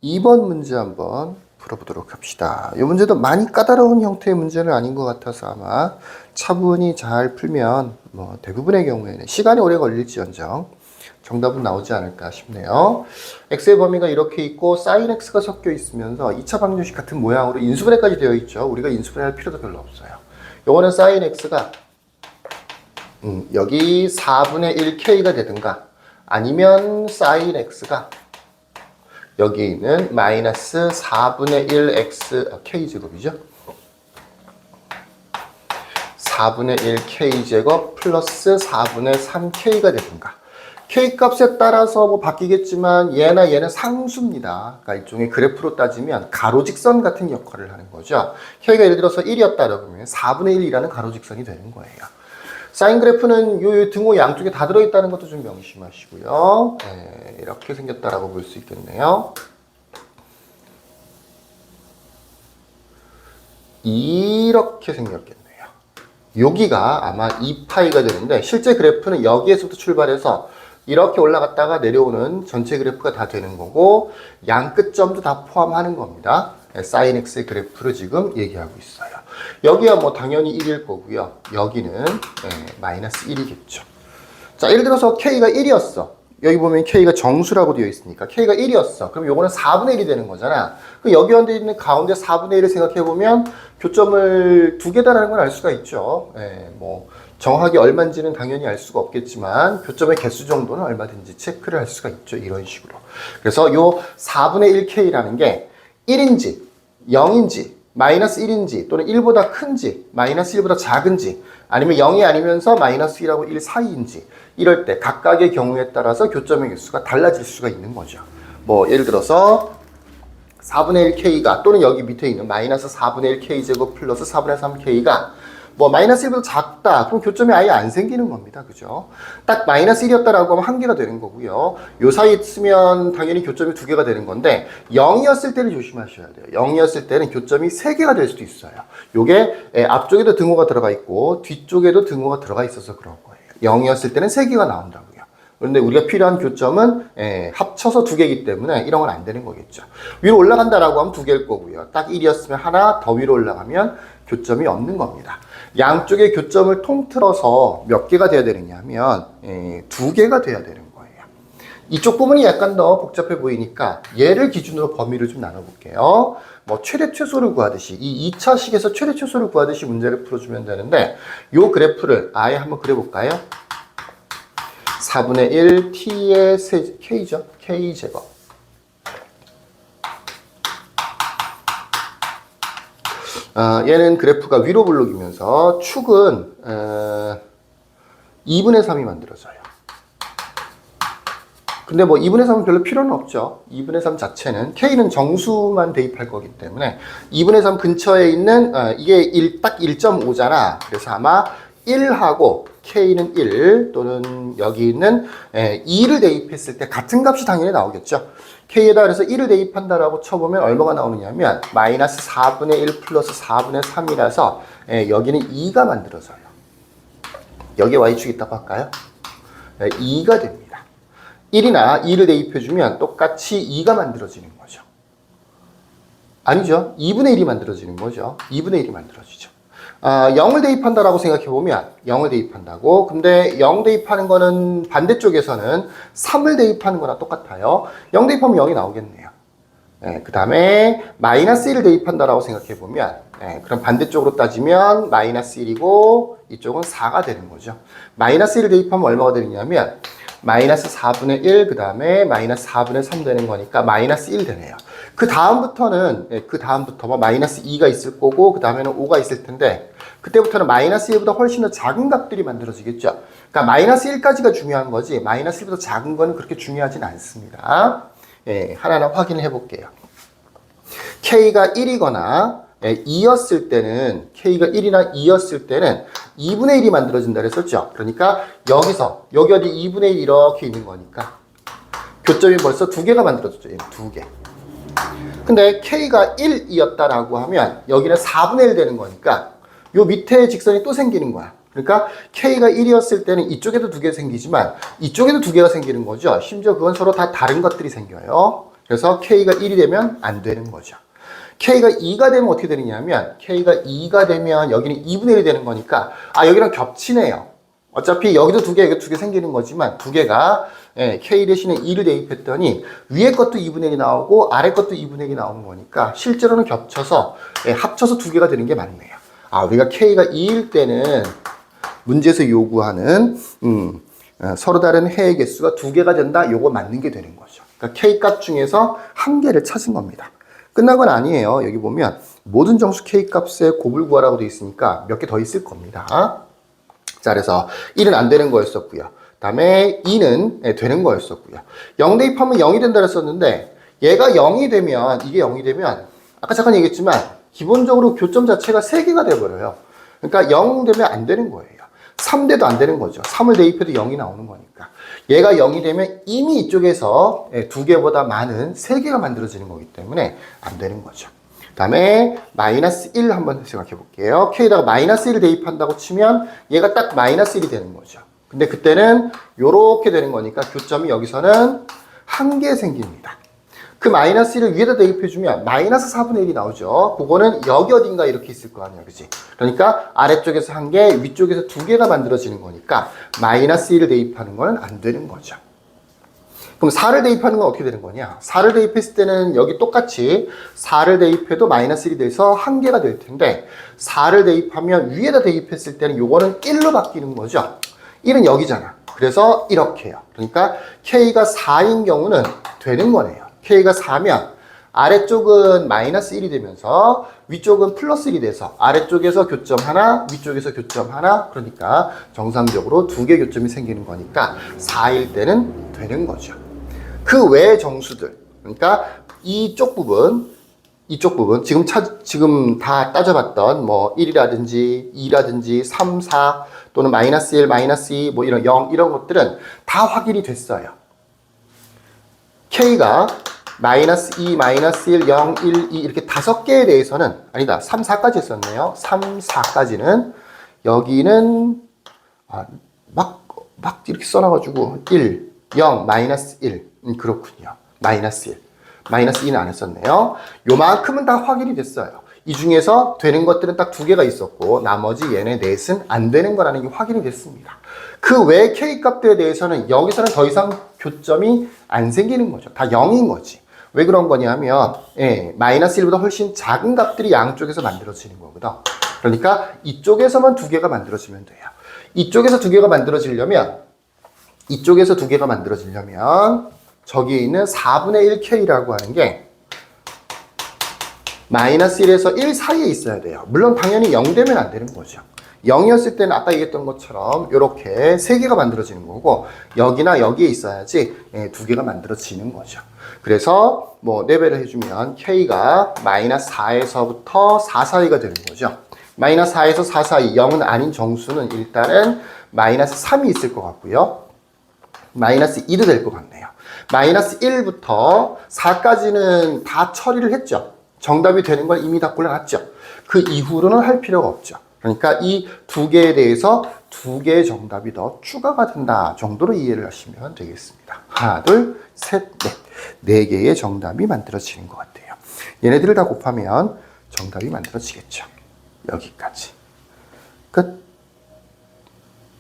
2번 문제 한번 풀어보도록 합시다. 이 문제도 많이 까다로운 형태의 문제는 아닌 것 같아서 아마 차분히 잘 풀면 대부분의 경우에는 시간이 오래 걸릴지언정 정답은 나오지 않을까 싶네요. x의 범위가 이렇게 있고 sin x가 섞여 있으면서 2차 방정식 같은 모양으로 인수분해까지 되어 있죠. 우리가 인수분해할 필요도 별로 없어요. 요거는 sin x가 여기 4분의 1k가 되든가 아니면 sin x가 여기 있는 마이너스 4분의 1x k제곱이죠. 4분의 1k제곱 플러스 4분의 3k가 되든가. k값에 따라서 바뀌겠지만 얘나 얘는 상수입니다. 그러니까 일종의 그래프로 따지면 가로직선 같은 역할을 하는 거죠. k가 예를 들어서 1이었다 그러면 4분의 1이라는 가로직선이 되는 거예요. 사인 그래프는 요 등호 양쪽에 다 들어있다는 것도 좀 명심하시고요. 네, 이렇게 생겼다라고 볼 수 있겠네요. 이렇게 생겼겠네요. 여기가 아마 2파이가 되는데 실제 그래프는 여기에서부터 출발해서 이렇게 올라갔다가 내려오는 전체 그래프가 다 되는 거고 양 끝점도 다 포함하는 겁니다. sin x의 그래프를 지금 얘기하고 있어요. 여기가 당연히 1일 거고요. 여기는 마이너스 1이겠죠. 자, 예를 들어서 k가 1이었어. 여기 보면 k가 정수라고 되어 있으니까 k가 1이었어. 그럼 요거는 4분의 1이 되는 거잖아. 그럼 여기 있는 가운데 4분의 1을 생각해보면 교점을 두 개다라는 걸 알 수가 있죠. 정확하게 얼마인지는 당연히 알 수가 없겠지만 교점의 개수 정도는 얼마든지 체크를 할 수가 있죠. 이런 식으로. 그래서 요 4분의 1k라는 게 1인지 0인지 마이너스 1인지 또는 1보다 큰지 마이너스 1보다 작은지 아니면 0이 아니면서 마이너스 1하고 1 사이인지 이럴 때 각각의 경우에 따라서 교점의 개수가 달라질 수가 있는 거죠. 예를 들어서 4분의 1k가 또는 여기 밑에 있는 마이너스 4분의 1k제곱 플러스 4분의 3k가 마이너스 1보다 작다. 그럼 교점이 아예 안 생기는 겁니다. 그죠? 딱 마이너스 1이었다라고 하면 한 개가 되는 거고요. 요 사이에 있으면 당연히 교점이 두 개가 되는 건데 0이었을 때는 조심하셔야 돼요. 0이었을 때는 교점이 세 개가 될 수도 있어요. 요게 앞쪽에도 등호가 들어가 있고 뒤쪽에도 등호가 들어가 있어서 그런 거예요. 0이었을 때는 세 개가 나온다고요. 그런데 우리가 필요한 교점은 합쳐서 두 개이기 때문에 이런 건 안 되는 거겠죠. 위로 올라간다라고 하면 두 개일 거고요. 딱 1이었으면 하나 더 위로 올라가면 교점이 없는 겁니다. 양쪽의 교점을 통틀어서 몇 개가 돼야 되느냐 하면 두 개가 돼야 되는 거예요. 이쪽 부분이 약간 더 복잡해 보이니까 얘를 기준으로 범위를 좀 나눠볼게요. 최대 최소를 구하듯이 이 2차식에서 최대 최소를 구하듯이 문제를 풀어주면 되는데 요 그래프를 아예 한번 그려볼까요? 4분의 1 t의 k죠? k제곱 얘는 그래프가 위로 블록이면서 축은 2분의 3이 만들어져요. 근데 2분의 3은 별로 필요는 없죠. 2분의 3 자체는 k는 정수만 대입할 거기 때문에 2분의 3 근처에 있는 이게 딱 1.5잖아. 그래서 아마 1하고 k는 1 또는 여기 있는 2를 대입했을 때 같은 값이 당연히 나오겠죠. k에다 그래서 1을 대입한다라고 쳐보면 얼마가 나오느냐면 마이너스 4분의 1 플러스 4분의 3이라서 여기는 2가 만들어져요. 여기에 y축이 있다고 할까요? 2가 됩니다. 1이나 2를 대입해주면 똑같이 2가 만들어지는 거죠. 아니죠. 2분의 1이 만들어지는 거죠. 2분의 1이 만들어지죠. 0을 대입한다라고 생각해보면 0을 대입한다고. 근데 0 대입하는 거는 반대쪽에서는 3을 대입하는 거랑 똑같아요. 0 대입하면 0이 나오겠네요. 그 다음에 마이너스 1을 대입한다라고 생각해보면 그럼 반대쪽으로 따지면 마이너스 1이고 이쪽은 4가 되는 거죠. 마이너스 1을 대입하면 얼마가 되느냐면 마이너스 4분의 1, 그 다음에 마이너스 4분의 3 되는 거니까 마이너스 1 되네요. 그 다음부터는, 마이너스 2가 있을 거고, 그 다음에는 5가 있을 텐데, 그때부터는 마이너스 1보다 훨씬 더 작은 값들이 만들어지겠죠. 그러니까 마이너스 1까지가 중요한 거지, 마이너스 1보다 작은 건 그렇게 중요하진 않습니다. 하나하나 확인을 해볼게요. k가 1이거나, 2였을 때는, k가 1이나 2였을 때는 2분의 1이 만들어진다 그랬었죠. 그러니까 여기서, 여기 어디 2분의 1 이렇게 있는 거니까 교점이 벌써 두 개가 만들어졌죠. 두 개. 근데 k가 1이었다라고 하면 여기는 4분의 1 되는 거니까 요 밑에 직선이 또 생기는 거야. 그러니까 k가 1이었을 때는 이쪽에도 두 개 생기지만 이쪽에도 두 개가 생기는 거죠. 심지어 그건 서로 다 다른 것들이 생겨요. 그래서 K가 1이 되면 안 되는 거죠. K가 2가 되면 어떻게 되느냐면 K가 2가 되면 여기는 2분의 1이 되는 거니까 여기랑 겹치네요. 어차피 여기도 두 개, 여기도 두 개 생기는 거지만 두 개가 K 대신에 2를 대입했더니 위에 것도 2분의 1이 나오고 아래 것도 2분의 1이 나오는 거니까 실제로는 겹쳐서 합쳐서 두 개가 되는 게 맞네요. 우리가 K가 2일 때는 문제에서 요구하는 서로 다른 해의 개수가 두 개가 된다. 요거 맞는 게 되는 거죠. 그러니까 K값 중에서 한 개를 찾은 겁니다. 끝난 건 아니에요. 여기 보면 모든 정수 K값의 곱을 구하라고 되어 있으니까 몇 개 더 있을 겁니다. 자, 그래서 1은 안 되는 거였었고요. 그 다음에 2는 되는 거였었고요. 0 대입하면 0이 된다 그랬었는데 얘가 0이 되면 이게 0이 되면 아까 잠깐 얘기했지만 기본적으로 교점 자체가 3개가 돼버려요. 그러니까 0 되면 안 되는 거예요. 3대도 안 되는 거죠. 3을 대입해도 0이 나오는 거니까. 얘가 0이 되면 이미 이쪽에서 2개보다 많은 3개가 만들어지는 거기 때문에 안 되는 거죠. 그 다음에 마이너스 1 한번 생각해 볼게요. K에다가 마이너스 1을 대입한다고 치면 얘가 딱 마이너스 1이 되는 거죠. 근데 그때는 요렇게 되는 거니까 교점이 여기서는 한 개 생깁니다. 그 마이너스 1을 위에다 대입해주면 마이너스 4분의 1이 나오죠. 그거는 여기 어딘가 이렇게 있을 거 아니야, 그치? 그러니까 아래쪽에서 한 개, 위쪽에서 두 개가 만들어지는 거니까 마이너스 1을 대입하는 거는 안 되는 거죠. 그럼 4를 대입하는 건 어떻게 되는 거냐? 4를 대입했을 때는 여기 똑같이 4를 대입해도 마이너스 1이 돼서 한 개가 될 텐데 4를 대입하면 위에다 대입했을 때는 요거는 1로 바뀌는 거죠. 1은 여기잖아. 그래서 이렇게 해요. 그러니까 K가 4인 경우는 되는 거네요. K가 4면 아래쪽은 마이너스 1이 되면서 위쪽은 플러스 1이 돼서 아래쪽에서 교점 하나, 위쪽에서 교점 하나, 그러니까 정상적으로 두 개 교점이 생기는 거니까 4일 때는 되는 거죠. 그 외의 정수들, 그러니까 이쪽 부분 지금 다 따져봤던 뭐 1이라든지 2라든지 3, 4 또는 마이너스 1, 마이너스 2, 뭐 이런 0 이런 것들은 다 확인이 됐어요. K가 마이너스 2, 마이너스 1, 0, 1, 2 이렇게 5개에 대해서는 아니다. 3, 4까지 했었네요. 3, 4까지는 여기는 막 이렇게 써놔가지고 1, 0, 마이너스 1 그렇군요. 마이너스 1 마이너스 2는 안 했었네요. 요만큼은 다 확인이 됐어요. 이 중에서 되는 것들은 딱 2개가 있었고 나머지 얘네 넷은 안 되는 거라는 게 확인이 됐습니다. 그 외 K값들에 대해서는 여기서는 더 이상 교점이 안 생기는 거죠. 다 0인 거지. 왜 그런 거냐면 마이너스 1보다 훨씬 작은 값들이 양쪽에서 만들어지는 거거든. 그러니까 이쪽에서만 2개가 만들어지면 돼요. 이쪽에서 2개가 만들어지려면 저기에 있는 4분의 1K라고 하는 게 마이너스 1에서 1 사이에 있어야 돼요. 물론 당연히 0 되면 안 되는 거죠. 0이었을 때는 아까 얘기했던 것처럼 이렇게 3개가 만들어지는 거고 여기나 여기에 있어야지 2개가 만들어지는 거죠. 그래서 뭐 레벨을 해주면 K가 마이너스 4에서부터 4 사이가 되는 거죠. 마이너스 4에서 4 사이 0은 아닌 정수는 일단은 마이너스 3이 있을 것 같고요. 마이너스 2도 될 것 같네요. 마이너스 1부터 4까지는 다 처리를 했죠. 정답이 되는 걸 이미 다 골라놨죠. 그 이후로는 할 필요가 없죠. 그러니까 이 2개에 대해서 2개의 정답이 더 추가가 된다 정도로 이해를 하시면 되겠습니다. 하나, 둘, 셋, 넷. 4개의 정답이 만들어지는 것 같아요. 얘네들을 다 곱하면 정답이 만들어지겠죠. 여기까지. 끝.